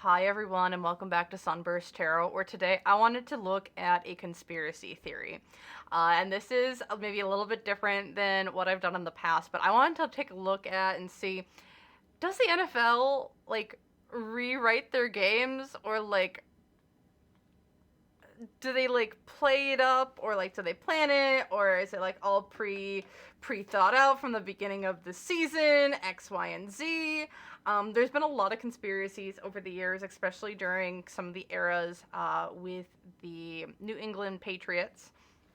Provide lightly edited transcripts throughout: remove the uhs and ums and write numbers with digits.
Hi everyone and welcome back to SunBurst Tarot, where today I wanted to look at a conspiracy theory. And this is maybe a little bit different than what I've done in the past, but I wanted to take a look at and see, does the NFL, rewrite their games, or, do they, play it up, or, do they plan it, or is it, all pre-thought out from the beginning of the season, X, Y, and Z? There's been a lot of conspiracies over the years, especially during some of the eras with the New England Patriots,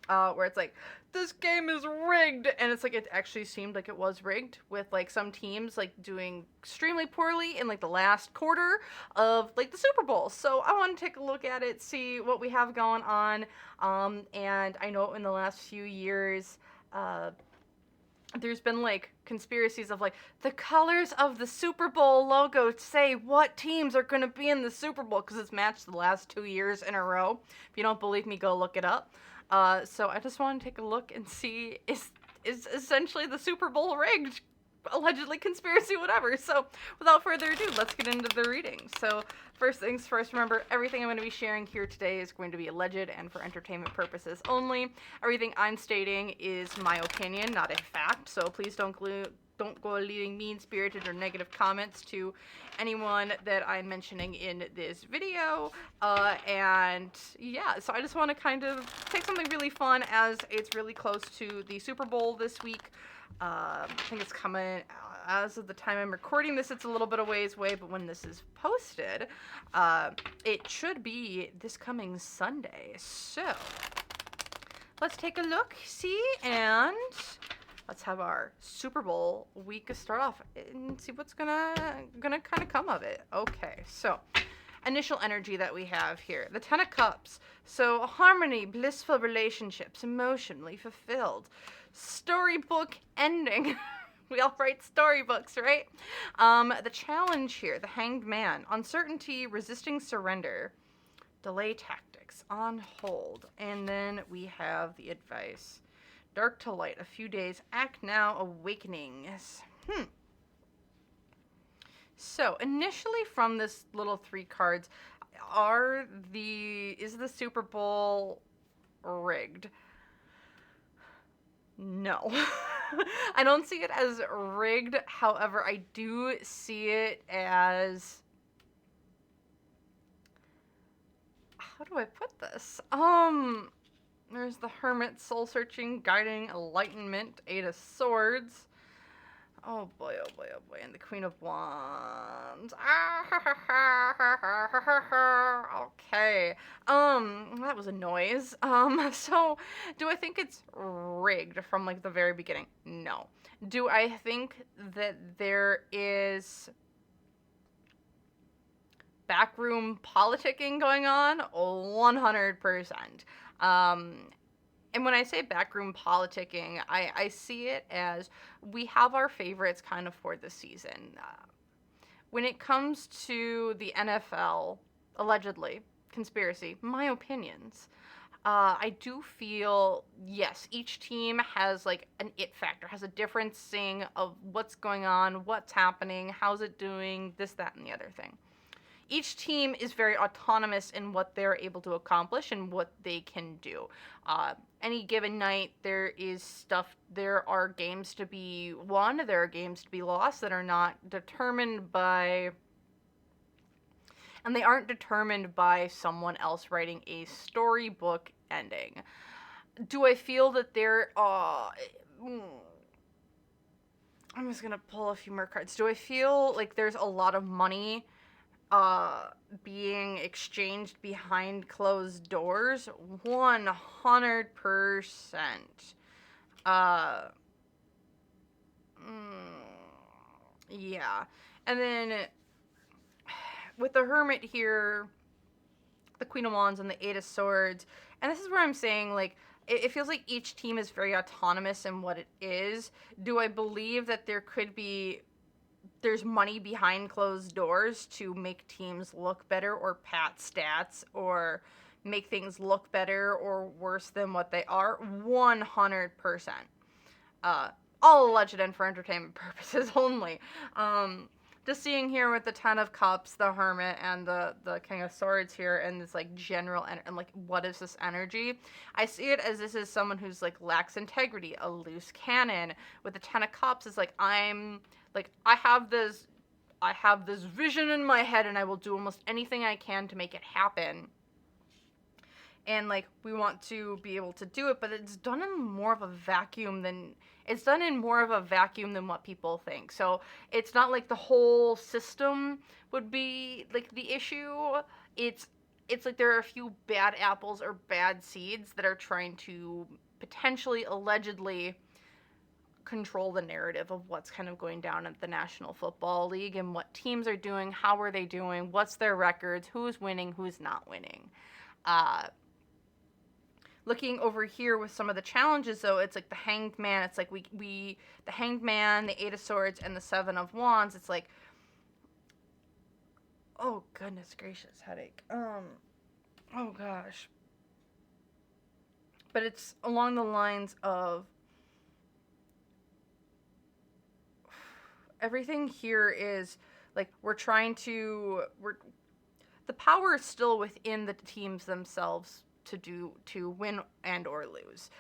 where it's like, this game is rigged, and it's like it actually seemed like it was rigged, with some teams doing extremely poorly in the last quarter of the Super Bowl. So I want to take a look at it, see what we have going on, and I know in the last few years, there's been conspiracies of the colors of the Super Bowl logo say what teams are going to be in the Super Bowl, because it's matched the last 2 years in a row. If you don't believe me, go look it up. So I just want to take a look and see, is essentially the Super Bowl rigged? Allegedly, conspiracy, whatever. So without further ado, let's get into the reading. So first things first, remember, everything I'm going to be sharing here today is going to be alleged and for entertainment purposes only. Everything I'm stating is my opinion, not a fact, so please don't go leaving mean-spirited or negative comments to anyone that I'm mentioning in this video. And yeah, so I just want to kind of take something really fun, as it's really close to the Super Bowl this week. I think it's coming, as of the time I'm recording this, it's a little bit of ways away, but when this is posted, it should be this coming Sunday. So let's take a look, see, and let's have our Super Bowl week start off and see what's gonna kind of come of it. Okay, so initial energy that we have here, the Ten of Cups. So harmony, blissful relationships, emotionally fulfilled. Storybook ending. We all write storybooks, right? The challenge here, the Hanged Man. Uncertainty, resisting surrender. Delay tactics, on hold. And then we have the advice. Dark to light, a few days. Act now, awakenings. So, initially from this little 3 cards, is the Super Bowl rigged? No. I don't see it as rigged. However, I do see it as, how do I put this? There's the Hermit, soul searching, guiding, enlightenment, 8 of Swords. Oh boy, oh boy, oh boy. And the Queen of Wands. Okay. That was a noise. So do I think it's rigged from the very beginning? No. Do I think that there is backroom politicking going on? 100%. And when I say backroom politicking, I see it as we have our favorites kind of for the season. When it comes to the NFL, allegedly, conspiracy, my opinions, I do feel, yes, each team has an it factor, has a differencing of what's going on, what's happening, how's it doing, this, that, and the other thing. Each team is very autonomous in what they're able to accomplish and what they can do. Any given night, there are games to be won, there are games to be lost that are not determined by, and they aren't determined by someone else writing a storybook ending. Do I feel that I'm just gonna pull a few more cards. Do I feel like there's a lot of money being exchanged behind closed doors? 100%. Yeah. And then with the Hermit here, the Queen of Wands and the 8 of Swords, and this is where I'm saying, it feels like each team is very autonomous in what it is. Do I believe that there's money behind closed doors to make teams look better, or pad stats, or make things look better or worse than what they are? 100%. All alleged and for entertainment purposes only. just seeing here with the Ten of Cups, the Hermit, and the King of Swords here, and this like general and like what is this energy? I see it as this is someone who's like lacks integrity, a loose cannon. With the Ten of Cups, it's like I have this vision in my head, and I will do almost anything I can to make it happen. And like we want to be able to do it, but it's done in more of a vacuum than what people think. So it's not like the whole system would be like the issue. It's like there are a few bad apples or bad seeds that are trying to potentially, allegedly, control the narrative of what's kind of going down at the National Football League and what teams are doing, how are they doing, what's their records, who's winning, who's not winning. Looking over here with some of the challenges, though, it's like the Hanged Man. It's like the Hanged Man, the Eight of Swords, and the Seven of Wands. It's like, oh goodness gracious, headache. Oh gosh. But it's along the lines of everything here is like the power is still within the teams themselves to win and or lose.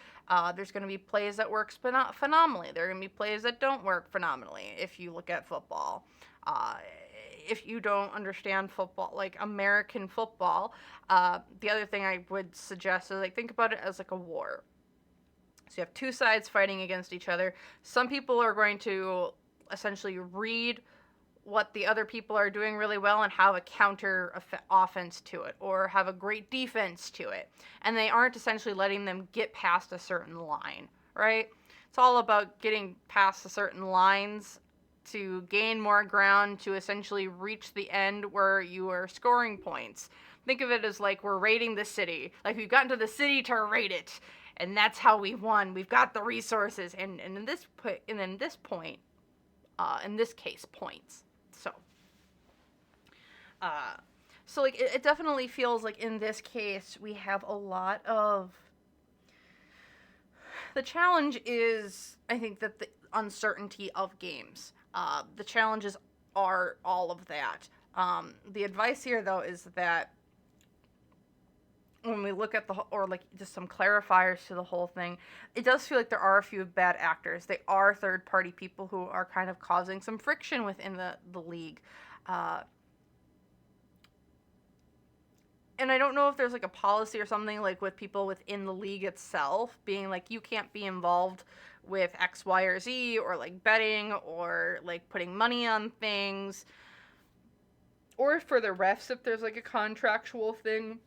There's going to be plays that work phenomenally. There are going to be plays that don't work phenomenally if you look at football. If you don't understand football, like American football, the other thing I would suggest is like think about it as like a war. So you have two sides fighting against each other. Some people are going to essentially read what the other people are doing really well and have a counter offense to it, or have a great defense to it. And they aren't essentially letting them get past a certain line, right? It's all about getting past a certain lines to gain more ground, to essentially reach the end where you are scoring points. Think of it as like we're raiding the city. Like we've gotten to the city to raid it, and that's how we won. We've got the resources, and in this point, in this case, points. So like it definitely feels like in this case we have a lot of the challenge is, I think, that the uncertainty of games. The challenges are all of that. The advice here though is that when we look at or like just some clarifiers to the whole thing, it does feel like there are a few bad actors. They are third-party people who are kind of causing some friction within the league. And I don't know if there's like a policy or something like with people within the league itself being like, you can't be involved with X, Y, or Z, or like betting, or like putting money on things, or for the refs if there's like a contractual thing.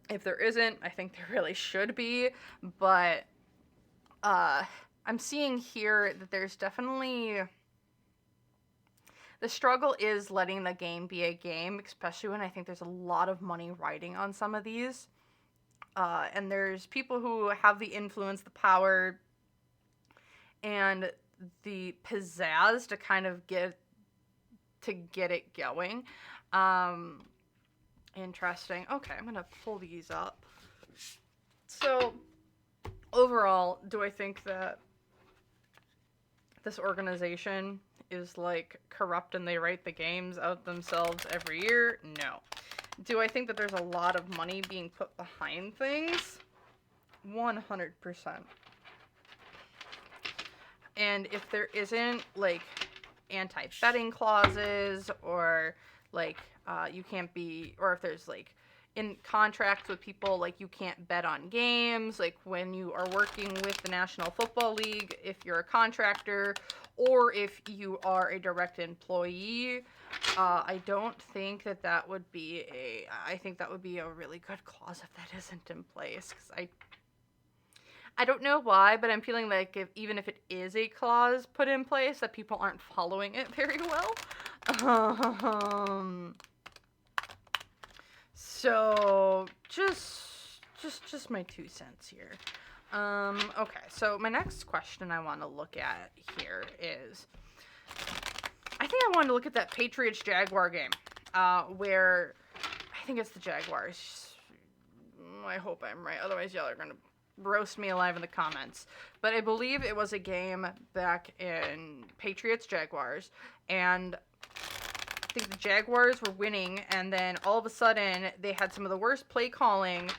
If there isn't, I think there really should be, but I'm seeing here that there's definitely the struggle is letting the game be a game, especially when I think there's a lot of money riding on some of these. And there's people who have the influence, the power, and the pizzazz to kind of get it going. Interesting. Okay, I'm going to pull these up. So, overall, do I think that this organization is like corrupt and they write the games out themselves every year? No. Do I think that there's a lot of money being put behind things? 100%. And if there isn't like anti-betting clauses, or like you can't be, or if there's like in contracts with people, like you can't bet on games, like when you are working with the National Football League, if you're a contractor, or if you are a direct employee, I don't think that would be I think that would be a really good clause if that isn't in place, because I don't know why, but I'm feeling like even if it is a clause put in place, that people aren't following it very well. So just my 2 cents here. Okay, so my next question I want to look at here is, I think I wanted to look at that Patriots-Jaguar game, where I think it's the Jaguars. I hope I'm right, otherwise y'all are going to roast me alive in the comments. But I believe it was a game back in Patriots-Jaguars, and think the Jaguars were winning, and then all of a sudden they had some of the worst play calling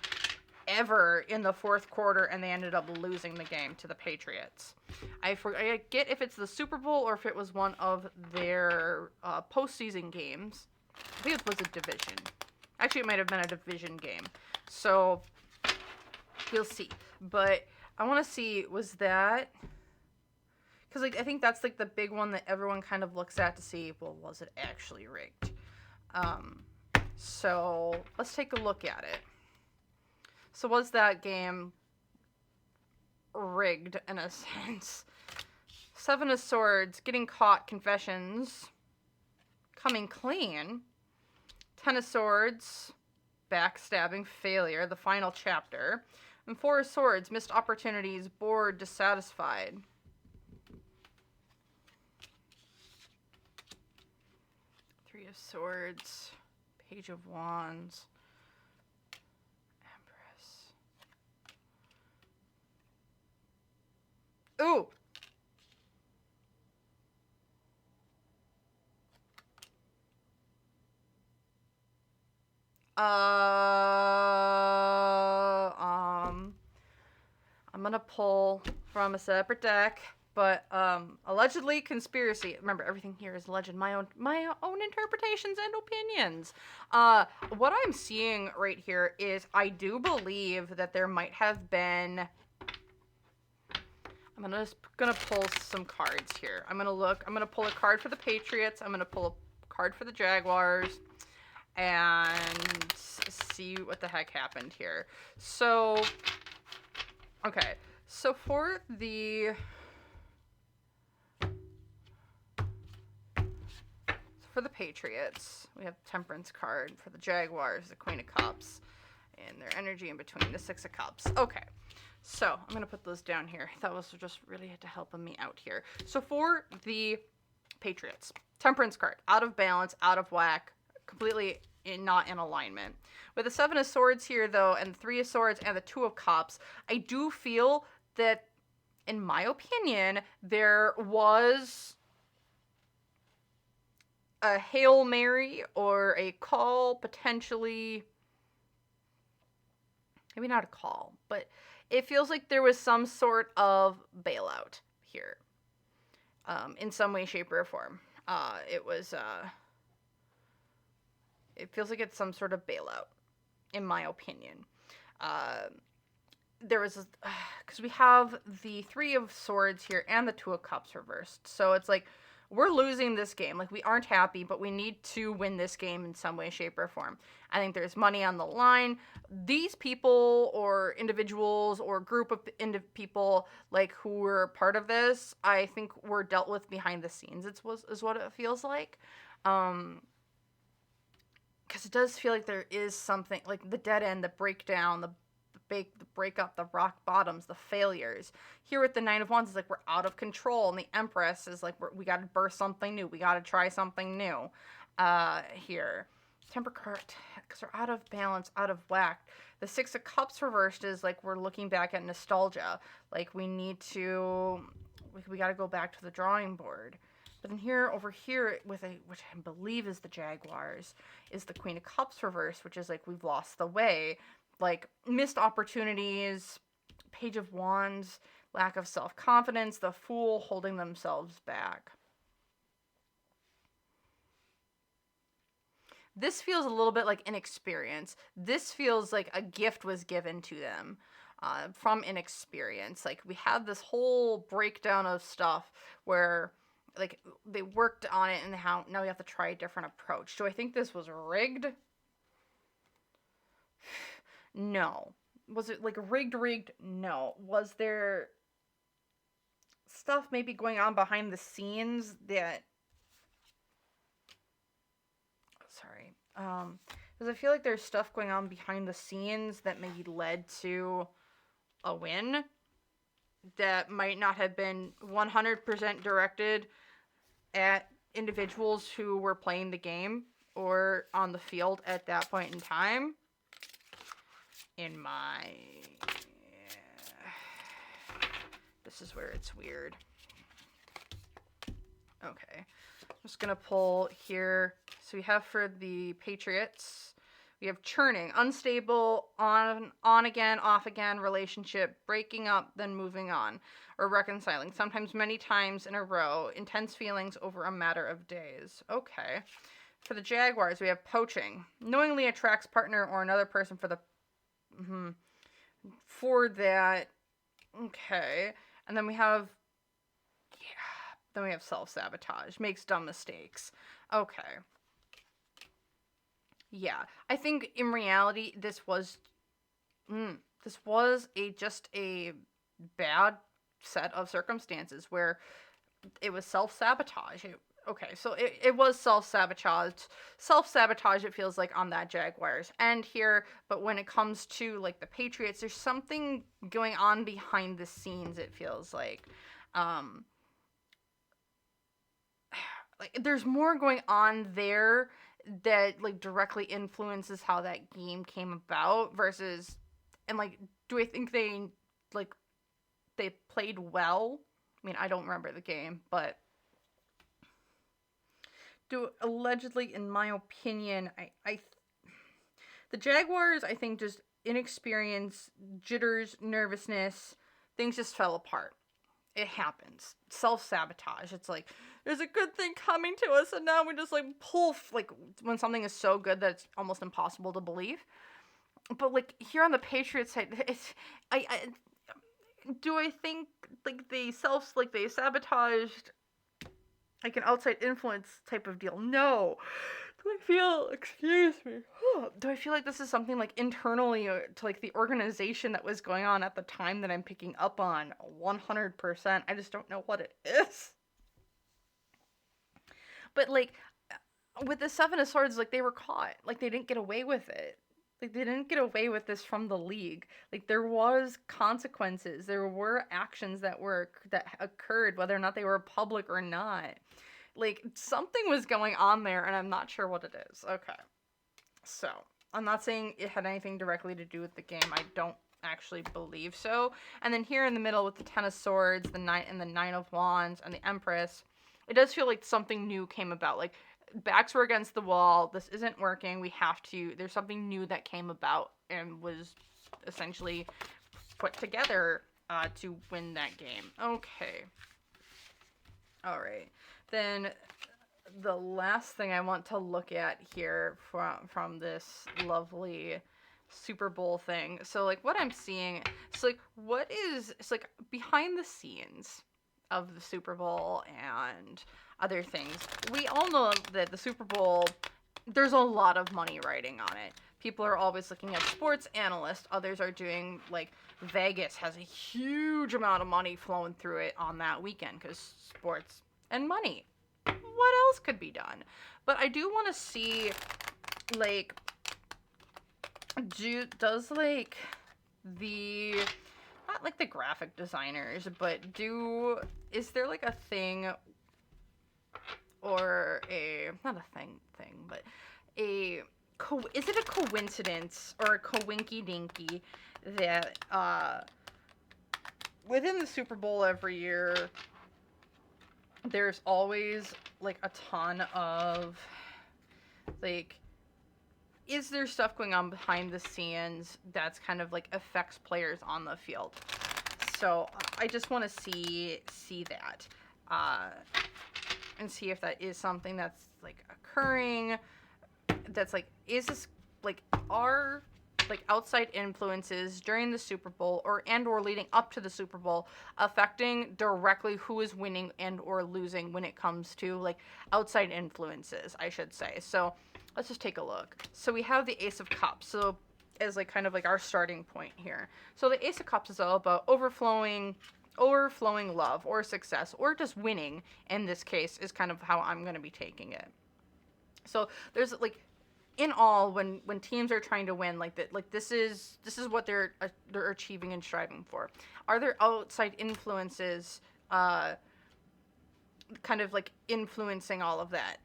ever in the fourth quarter, and they ended up losing the game to the Patriots. I forget if it's the Super Bowl or if it was one of their postseason games. I think it was a division. Actually, it might have been a division game. So, we'll see. But I want to see, was that... Because like, I think that's like the big one that everyone kind of looks at to see, well, was it actually rigged? So, let's take a look at it. So was that game rigged in a sense? Seven of Swords, getting caught, confessions, coming clean. Ten of Swords, backstabbing, failure, the final chapter. And Four of Swords, missed opportunities, bored, dissatisfied. Three of Swords, Page of Wands. Ooh! I'm gonna pull from a separate deck, but allegedly conspiracy. Remember, everything here is legend. My own interpretations and opinions. What I'm seeing right here is I do believe that there might have been. I'm gonna pull some cards here. I'm gonna pull a card for the Patriots. I'm gonna pull a card for the Jaguars, and see what the heck happened here. So, okay. So for the Patriots, we have Temperance card. For the Jaguars, the Queen of Cups, and their energy in between, the Six of Cups. Okay. So, I'm going to put those down here. That was just really to help me out here. So, for the Patriots, Temperance card, out of balance, out of whack, completely not in alignment. With the Seven of Swords here, though, and the Three of Swords and the Two of Cups, I do feel that, in my opinion, there was a Hail Mary or a call, potentially. Maybe not a call, but it feels like there was some sort of bailout here, in some way, shape, or form. It feels like it's some sort of bailout, in my opinion. There was, because we have the Three of Swords here and the Two of Cups reversed. So it's like, we're losing this game. Like, we aren't happy, but we need to win this game in some way, shape, or form. I think there's money on the line. These people or individuals or group of people, like, who were part of this, I think were dealt with behind the scenes, is what it feels like. Because it does feel like there is something, like, the dead end, the breakdown, the breakup, the rock bottoms, the failures. Here with the Nine of Wands, it's like we're out of control, and the Empress is like we got to burst something new. We got to try something new. Here, Temper card, because we're out of balance, out of whack. The Six of Cups reversed is like we're looking back at nostalgia. Like we got to go back to the drawing board. But then over here with which I believe is the Jaguars, is the Queen of Cups reversed, which is like we've lost the way. Like, missed opportunities, Page of Wands, lack of self-confidence, the Fool holding themselves back. This feels a little bit like inexperience. This feels like a gift was given to them from inexperience. Like, we had this whole breakdown of stuff where, like, they worked on it and now we have to try a different approach. Do I think this was rigged? No. Was it, like, rigged? No. Was there stuff maybe going on behind the scenes that... Sorry. Because I feel like there's stuff going on behind the scenes that maybe led to a win that might not have been 100% directed at individuals who were playing the game or on the field at that point in time. This is where it's weird. Okay. I'm just gonna pull here So we have for the Patriots, we have churning, unstable, on again, off again, relationship, breaking up, then moving on, or reconciling, sometimes many times in a row, intense feelings over a matter of days. Okay. For the Jaguars, we have poaching, knowingly attracts partner or another person for the, for that, okay. And then we have, self-sabotage, makes dumb mistakes. Okay. Yeah, I think in reality this was just a bad set of circumstances where it was self-sabotage. Okay, so it was self-sabotage. Self-sabotage, it feels like, on that Jaguars end here, but when it comes to, like, the Patriots, there's something going on behind the scenes, it feels like. Like, there's more going on there that, like, directly influences how that game came about versus, and, like, do I think they played well? I mean, I don't remember the game, but allegedly, in my opinion, the Jaguars, I think, just inexperience, jitters, nervousness, things just fell apart. It happens. Self-sabotage. It's like, there's a good thing coming to us, and now we just, like, like, when something is so good that it's almost impossible to believe. But, like, here on the Patriots side, do I think, like, they sabotaged, like, an outside influence type of deal? No. Do I feel like this is something, like, internally to, like, the organization that was going on at the time that I'm picking up on 100%? I just don't know what it is. But, like, with the Seven of Swords, like, they were caught. Like, they didn't get away with it. Like, they didn't get away with this from the league. Like, there was consequences. There were actions that occurred, whether or not they were public or not. Like, something was going on there, and I'm not sure what it is. Okay. So, I'm not saying it had anything directly to do with the game. I don't actually believe so. And then here in the middle with the Ten of Swords, the Nine of Wands, and the Empress, it does feel like something new came about. Like, backs were against the wall. This isn't working. There's something new that came about and was essentially put together to win that game. Okay. All right. Then the last thing I want to look at here from this lovely Super Bowl thing. So, like, what I'm seeing, it's like, it's like behind the scenes of the Super Bowl and other things. We all know that the Super Bowl, there's a lot of money riding on it. People are always looking at sports analysts. Others are doing, like, Vegas has a huge amount of money flowing through it on that weekend because sports and money. What else could be done? But I do want to see, like, does, like, not, like, the graphic designers, but is there, like, a thing, or not a thing, but is it a coincidence or a coinky-dinky that, within the Super Bowl every year, there's always, like, a ton of, like, is there stuff going on behind the scenes that's kind of, like, affects players on the field? So I just want to see that, and see if that is something that's, like, occurring, that's, like, is this, like, are, like, outside influences during the Super Bowl or leading up to the Super Bowl affecting directly who is winning and or losing when it comes to, like, outside influences, I should say. So let's just take a look. So we have the Ace of Cups, so as, like, kind of like our starting point here. So the Ace of Cups is all about overflowing love or success or just winning. In this case is kind of how I'm going to be taking it. So there's, like, in all, when teams are trying to win, like, that, like, this is what they're achieving and striving for. Are there outside influences kind of, like, influencing all of that?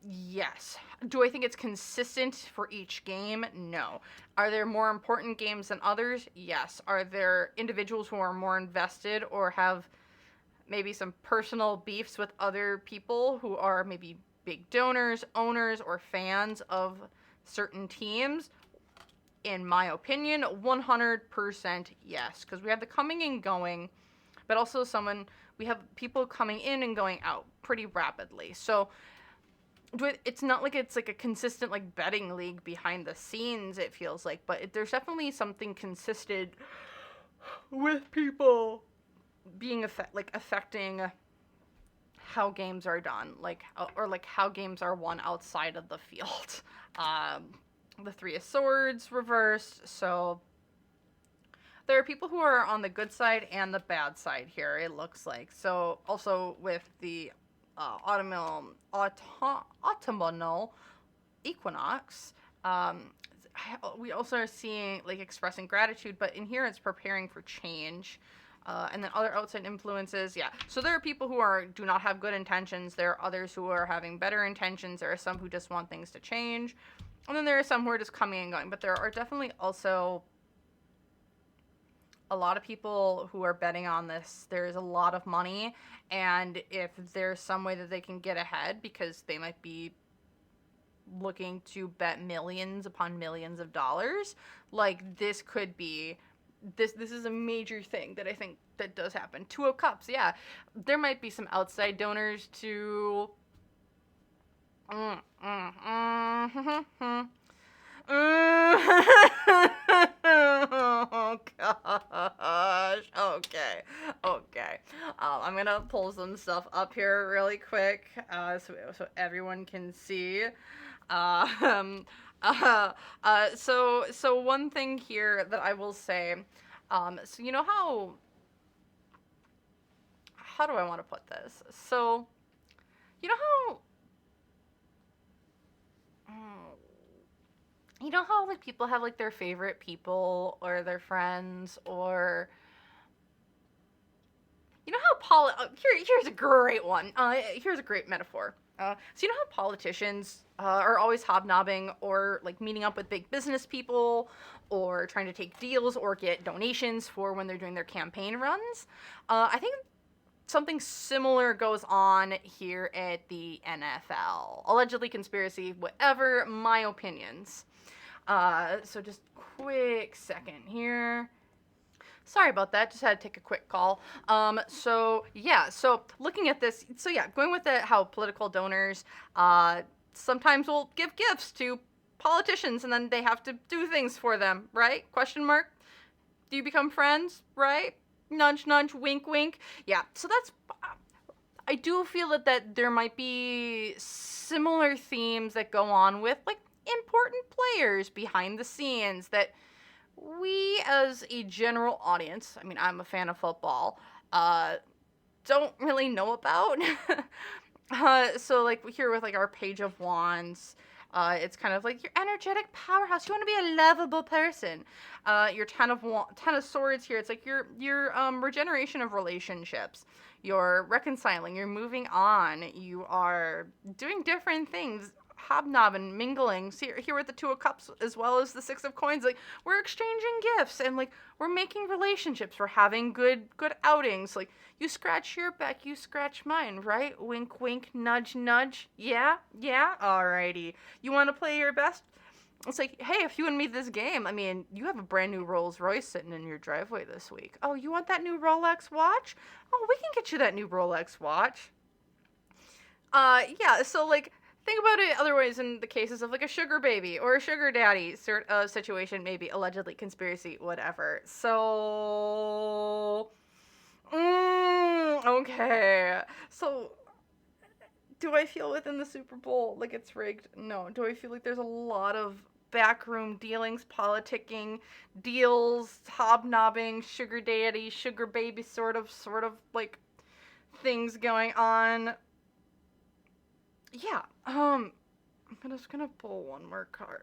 Yes. Do I think it's consistent for each game? No. Are there more important games than others? Yes. Are there individuals who are more invested or have maybe some personal beefs with other people who are maybe big donors, owners, or fans of certain teams? In my opinion, 100% yes, because we have the coming and going, but also we have people coming in and going out pretty rapidly. So it's not like it's like a consistent like betting league behind the scenes, it feels like, but there's definitely something consistent with people being affecting how games are done, or how games are won outside of the field. The Three of Swords reversed, so there are people who are on the good side and the bad side here, it looks like. So also with the autumnal equinox, we also are seeing like expressing gratitude, but in here it's preparing for change. And then other outside influences, yeah. So there are people who do not have good intentions. There are others who are having better intentions. There are some who just want things to change. And then there are some who are just coming and going. But there are definitely also a lot of people who are betting on this. There's a lot of money. And if there's some way that they can get ahead, because they might be looking to bet millions upon millions of dollars, like this could be... This is a major thing that I think that does happen. Two of Cups, yeah. There might be some outside donors to... Oh, gosh. Okay. I'm going to pull some stuff up here really quick so everyone can see. So one thing here that I will say, so you know how do I want to put this? So, you know how like people have like their favorite people or their friends, or you know how here's a great one. Here's a great metaphor. So you know how politicians are always hobnobbing or like meeting up with big business people or trying to take deals or get donations for when they're doing their campaign runs? I think something similar goes on here at the NFL. Allegedly conspiracy, whatever, my opinions. So just quick second here. Sorry about that, just had to take a quick call. So looking at this, going with how political donors sometimes will give gifts to politicians and then they have to do things for them, right? Question mark? Do you become friends, right? Nudge, nudge, wink, wink. Yeah, so I do feel that there might be similar themes that go on with, like, important players behind the scenes that we as a general audience, I mean, I'm a fan of football, don't really know about. So, like, here with, like, our Page of Wands, it's kind of like your energetic powerhouse. You want to be a lovable person. Your Ten of Swords here, it's like your regeneration of relationships. You're reconciling. You're moving on. You are doing different things. Hobnobbing, mingling. See, here with the Two of Cups as well as the Six of Coins, like we're exchanging gifts and like we're making relationships. We're having good outings. Like you scratch your back, you scratch mine, right? Wink, wink, nudge, nudge. Yeah. Alrighty. You want to play your best? It's like, hey, if you want me this game, I mean, you have a brand new Rolls Royce sitting in your driveway this week. Oh, you want that new Rolex watch? Oh, we can get you that new Rolex watch. Yeah. So like. Think about it otherwise in the cases of like a sugar baby or a sugar daddy sort of situation, maybe allegedly conspiracy, whatever. So, okay. So, do I feel within the Super Bowl like it's rigged? No. Do I feel like there's a lot of backroom dealings, politicking, deals, hobnobbing, sugar daddy, sugar baby sort of like things going on? Yeah, I'm just gonna pull one more card.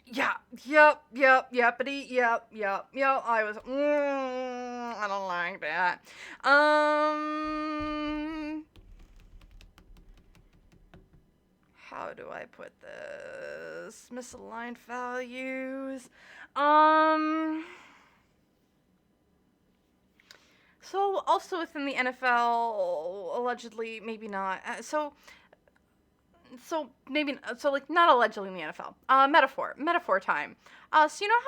Yeah, yepity, yep, I was, I don't like that. How do I put this? Misaligned values. So also within the NFL, allegedly, maybe not. So maybe so like not allegedly in the NFL. Metaphor time. So you know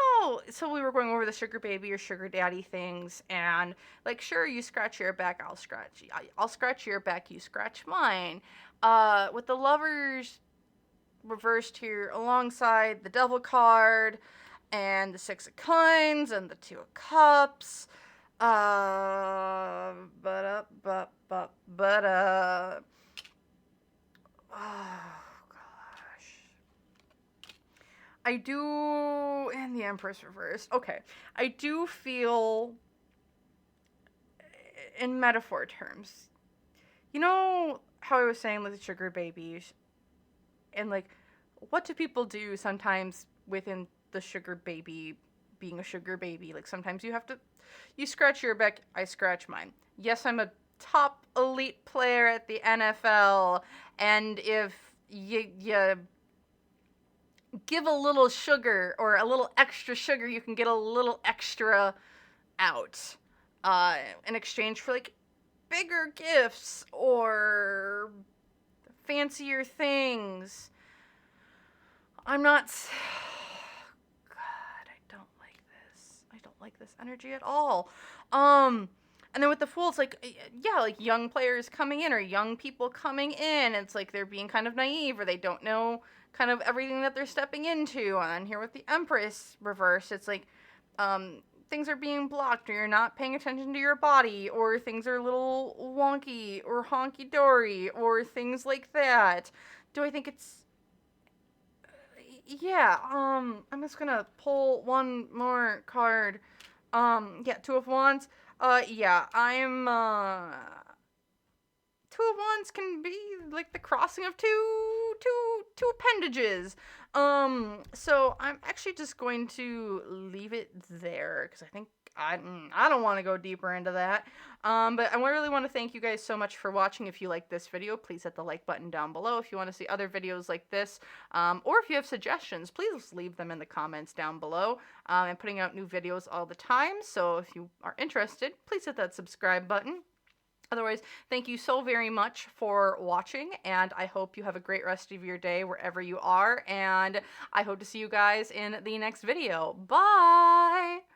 how we were going over the sugar baby or sugar daddy things, and like sure you scratch your back, I'll scratch your back, you scratch mine. With the lovers reversed here alongside the devil card and the six of coins and the two of cups. But oh gosh. I do, and the Empress reversed. Okay. I do feel, in metaphor terms, you know how I was saying with the sugar babies, and like, what do people do sometimes within the sugar baby being a sugar baby? Like, sometimes you scratch your back, I scratch mine. Yes, I'm a top elite player at the NFL, and if you give a little sugar or a little extra sugar, you can get a little extra out in exchange for like bigger gifts or fancier things. I'm not. God, I don't like this. I don't like this energy at all. And then with the Fool, it's like, yeah, like young players coming in or young people coming in. It's like they're being kind of naive or they don't know kind of everything that they're stepping into. And here with the Empress reverse, it's like things are being blocked or you're not paying attention to your body or things are a little wonky or honky-dory or things like that. Do I think it's... Yeah, I'm just gonna pull one more card. Yeah, Two of Wands. Yeah, Two of Wands can be like the crossing of two appendages. So I'm actually just going to leave it there because I think I don't want to go deeper into that. But I really want to thank you guys so much for watching. If you like this video, please hit the like button down below. If you want to see other videos like this, or if you have suggestions, please leave them in the comments down below. I'm putting out new videos all the time, so if you are interested, please hit that subscribe button. Otherwise, thank you so very much for watching, and I hope you have a great rest of your day wherever you are, and I hope to see you guys in the next video. Bye!